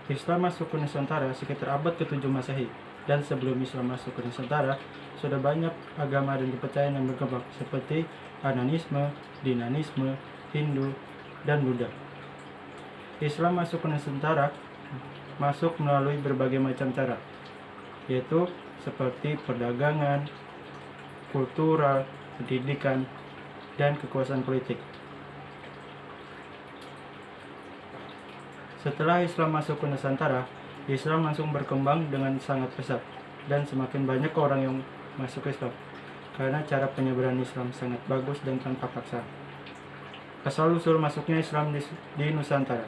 Islam masuk ke Nusantara sekitar abad ke-7 Masehi, dan sebelum Islam masuk ke Nusantara, sudah banyak agama dan kepercayaan yang berkembang, seperti Ananisme, Dinanisme, Hindu, dan Buddha. Islam masuk ke Nusantara masuk melalui berbagai macam cara, yaitu seperti perdagangan, kultural, pendidikan, dan kekuasaan politik. Setelah Islam masuk ke Nusantara, Islam langsung berkembang dengan sangat pesat, dan semakin banyak orang yang masuk Islam, karena cara penyebaran Islam sangat bagus dan tanpa paksaan. Asal-usul masuknya Islam di Nusantara.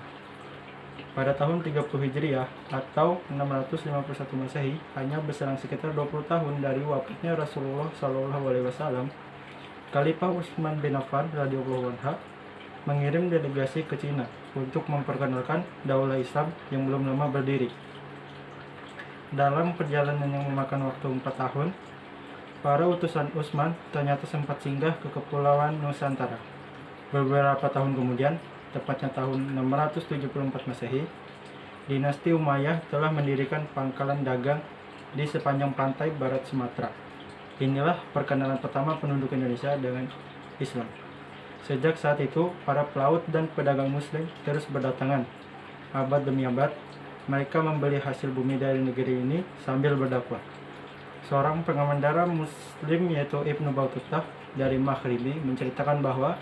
Pada tahun 30 Hijriah atau 651 Masehi, hanya berselang sekitar 20 tahun dari wafatnya Rasulullah SAW, Khalifah Utsman bin Affan radhiyallahu anhu mengirim delegasi ke Cina untuk memperkenalkan daulah Islam yang belum lama berdiri. Dalam perjalanan yang memakan waktu 4 tahun, para utusan Utsman ternyata sempat singgah ke Kepulauan Nusantara. Beberapa tahun kemudian, tepatnya tahun 674 Masehi, dinasti Umayyah telah mendirikan pangkalan dagang di sepanjang pantai barat Sumatera. Inilah perkenalan pertama penduduk Indonesia dengan Islam. Sejak saat itu, para pelaut dan pedagang Muslim terus berdatangan. Abad demi abad, mereka membeli hasil bumi dari negeri ini sambil berdakwah. Seorang pengamandara Muslim yaitu Ibnu Battuta dari Maghribi menceritakan bahwa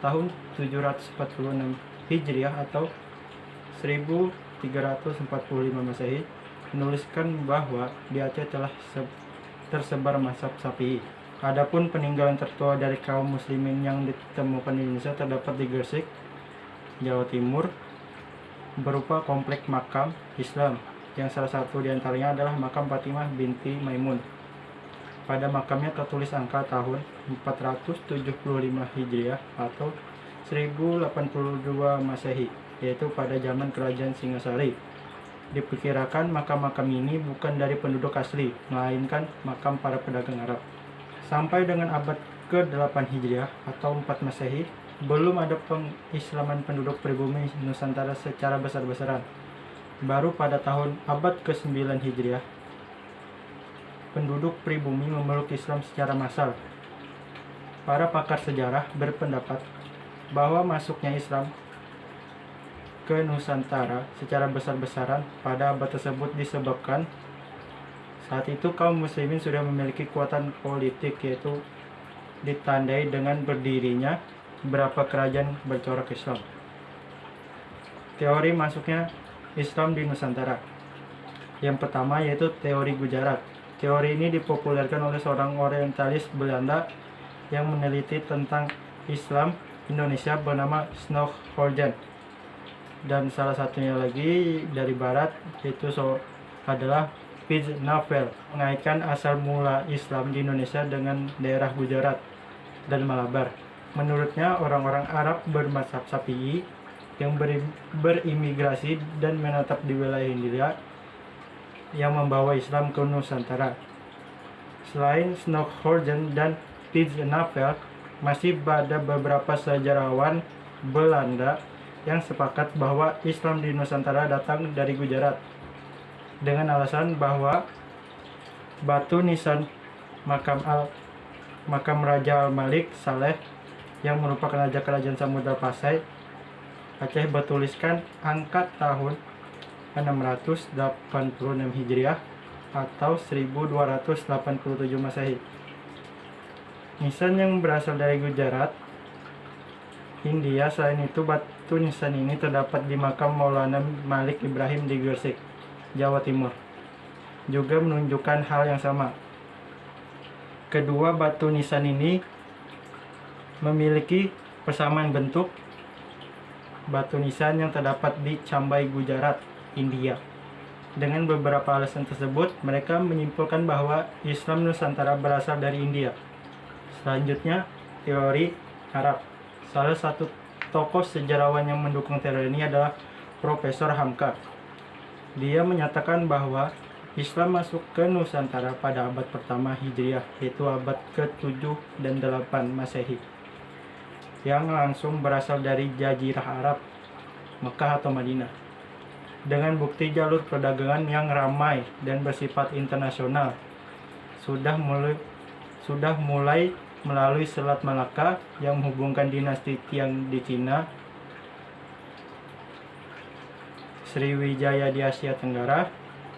tahun 746 Hijriah atau 1345 Masehi menuliskan bahwa di Aceh telah tersebar mazhab Syafi'i. Adapun peninggalan tertua dari kaum muslimin yang ditemukan di Indonesia terdapat di Gresik, Jawa Timur, berupa kompleks makam Islam, yang salah satu diantaranya adalah makam Fatimah binti Maimun. Pada makamnya tertulis angka tahun 475 Hijriah atau 1082 Masehi, yaitu pada zaman kerajaan Singasari. Diperkirakan makam-makam ini bukan dari penduduk asli, melainkan makam para pedagang Arab. Sampai dengan abad ke-8 Hijriah atau 4 Masehi, belum ada pengislaman penduduk pribumi Nusantara secara besar-besaran. Baru pada tahun abad ke-9 Hijriah, penduduk pribumi memeluk Islam secara massal. Para pakar sejarah berpendapat bahwa masuknya Islam ke Nusantara secara besar-besaran pada abad tersebut disebabkan saat itu kaum muslimin sudah memiliki kekuatan politik, yaitu ditandai dengan berdirinya beberapa kerajaan bercorak Islam. Teori masuknya Islam di Nusantara. Yang pertama yaitu teori Gujarat. Teori ini dipopulerkan oleh seorang orientalis Belanda yang meneliti tentang Islam Indonesia bernama Snow Horgen. Dan salah satunya lagi dari barat yaitu adalah Piz Navel, mengaitkan asal mula Islam di Indonesia dengan daerah Gujarat dan Malabar. Menurutnya, orang-orang Arab bermazhab Syafi'i yang berimigrasi dan menetap di wilayah India yang membawa Islam ke Nusantara. Selain Snoeckhoorn dan Piz Navel, masih ada beberapa sejarawan Belanda yang sepakat bahwa Islam di Nusantara datang dari Gujarat, dengan alasan bahwa batu nisan makam Raja Al-Malik Saleh yang merupakan raja kerajaan Samudra Pasai Aceh bertuliskan angka tahun 686 Hijriah atau 1287 Masehi. Nisan yang berasal dari Gujarat, India. Selain itu, batu nisan ini terdapat di makam Maulana Malik Ibrahim di Gresik, Jawa Timur, juga menunjukkan hal yang sama. Kedua batu nisan ini memiliki persamaan bentuk batu nisan yang terdapat di Cambai, Gujarat, India. Dengan beberapa alasan tersebut, mereka menyimpulkan bahwa Islam Nusantara berasal dari India. Selanjutnya, teori Arab. Salah satu tokoh sejarawan yang mendukung teori ini adalah Profesor Hamka. Dia menyatakan bahwa Islam masuk ke Nusantara pada abad pertama Hijriah, yaitu abad ke-7 dan 8 Masehi, yang langsung berasal dari Jazirah Arab, Mekah atau Madinah. dengan bukti jalur perdagangan yang ramai dan bersifat internasional. Sudah mulai melalui Selat Malaka yang menghubungkan dinasti Tiang di Cina, Sriwijaya di Asia Tenggara,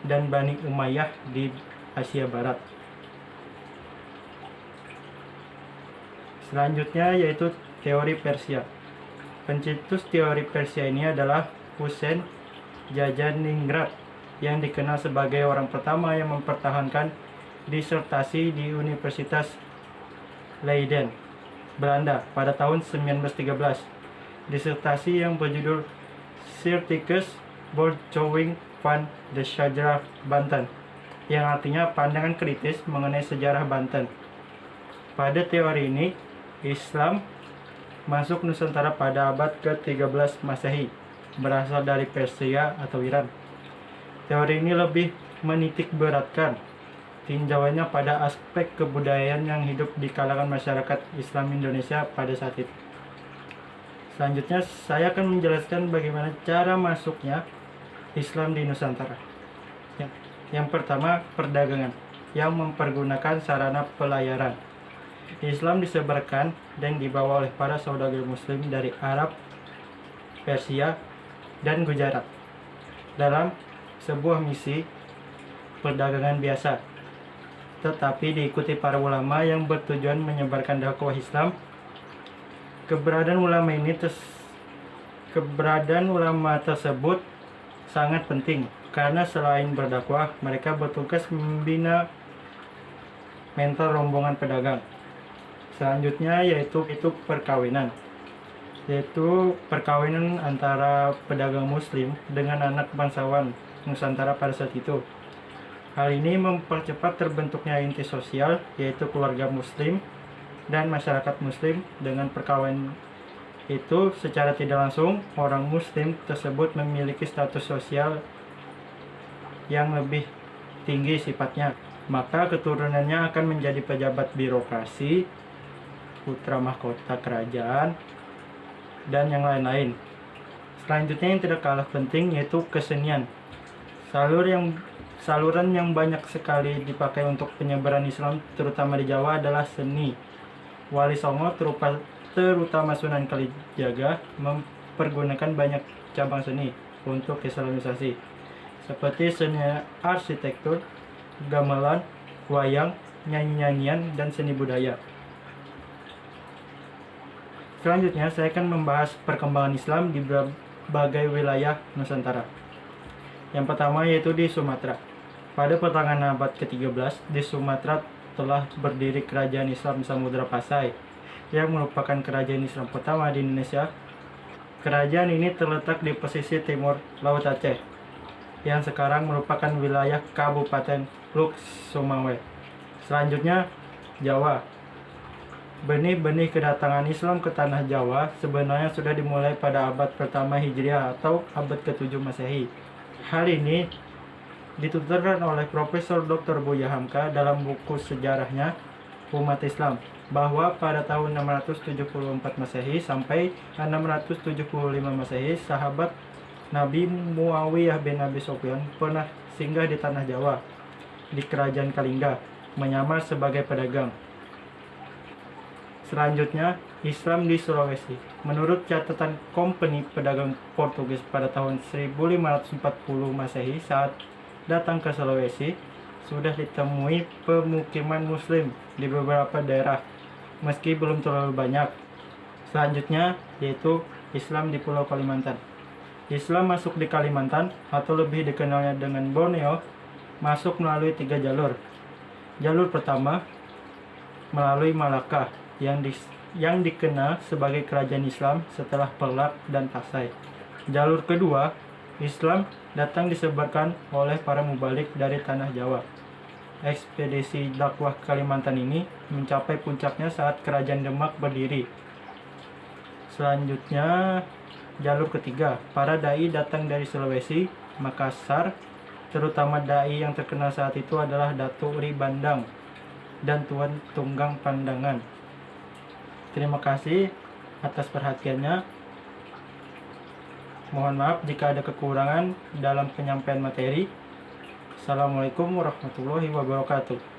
dan Bani Umayyah di Asia Barat. Selanjutnya yaitu teori Persia. Pencetus teori Persia ini adalah Husein Jajaningrat, yang dikenal sebagai orang pertama yang mempertahankan disertasi di Universitas Leiden, Belanda pada tahun 1913. Disertasi yang berjudul Cirticus Beschouwing van de Sejarah Banten, yang artinya pandangan kritis mengenai sejarah Banten. Pada teori ini, Islam masuk Nusantara pada abad ke-13 Masehi, berasal dari Persia atau Iran. Teori ini lebih menitik beratkan tinjauannya pada aspek kebudayaan yang hidup di kalangan masyarakat Islam Indonesia pada saat itu. Selanjutnya, saya akan menjelaskan bagaimana cara masuknya Islam di Nusantara. Yang pertama, perdagangan yang mempergunakan sarana pelayaran. Islam disebarkan dan dibawa oleh para saudagar Muslim dari Arab, Persia, dan Gujarat dalam sebuah misi perdagangan biasa, tetapi diikuti para ulama yang bertujuan menyebarkan dakwah Islam. Keberadaan ulama tersebut sangat penting karena selain berdakwah, mereka bertugas membina mental rombongan pedagang. Selanjutnya yaitu perkawinan, yaitu perkawinan antara pedagang Muslim dengan anak bangsawan Nusantara pada saat itu. Hal ini mempercepat terbentuknya inti sosial, yaitu keluarga Muslim dan masyarakat Muslim. Dengan perkawinan itu, secara tidak langsung, orang Muslim tersebut memiliki status sosial yang lebih tinggi sifatnya. Maka keturunannya akan menjadi pejabat birokrasi, putra mahkota kerajaan, dan yang lain-lain. Selanjutnya yang tidak kalah penting yaitu kesenian. Saluran yang banyak sekali dipakai untuk penyebaran Islam terutama di Jawa adalah seni. Wali Songo terutama Sunan Kalijaga mempergunakan banyak cabang seni untuk islamisasi, seperti seni arsitektur, gamelan, wayang, nyanyi-nyanyian, dan seni budaya. Selanjutnya, saya akan membahas perkembangan Islam di berbagai wilayah Nusantara. Yang pertama yaitu di Sumatera. Pada pertengahan abad ke-13, di Sumatera telah berdiri Kerajaan Islam Samudra Pasai, yang merupakan kerajaan Islam pertama di Indonesia. Kerajaan ini terletak di pesisir timur Laut Aceh, yang sekarang merupakan wilayah Kabupaten Luk Sumawe. Selanjutnya, Jawa. Benih-benih kedatangan Islam ke tanah Jawa sebenarnya sudah dimulai pada abad pertama Hijriah atau abad ke-7 Masehi. Hal ini dituturkan oleh Profesor Dr. Buya Hamka dalam buku sejarahnya Umat Islam, bahwa pada tahun 674 Masehi sampai 675 Masehi, sahabat Nabi Muawiyah bin Abi Sufyan pernah singgah di tanah Jawa, di Kerajaan Kalingga, menyamar sebagai pedagang. Selanjutnya, Islam di Sulawesi. Menurut catatan Kompeni Pedagang Portugis pada tahun 1540 Masehi, saat datang ke Sulawesi, sudah ditemui pemukiman Muslim di beberapa daerah, meski belum terlalu banyak. Selanjutnya, yaitu Islam di Pulau Kalimantan. Islam masuk di Kalimantan, atau lebih dikenalnya dengan Borneo, masuk melalui 3 jalur. Jalur pertama, melalui Malaka, yang dikenal sebagai kerajaan Islam setelah Perak dan Pasai. Jalur kedua, Islam datang disebarkan oleh para mubalik dari tanah Jawa. Ekspedisi dakwah Kalimantan ini mencapai puncaknya saat kerajaan Demak berdiri. Selanjutnya, jalur ketiga, para dai datang dari Sulawesi, Makassar, terutama dai yang terkenal saat itu adalah Datuk Ri Bandang dan Tuan Tunggang Pandangan. Terima kasih atas perhatiannya. Mohon maaf jika ada kekurangan dalam penyampaian materi. Assalamualaikum warahmatullahi wabarakatuh.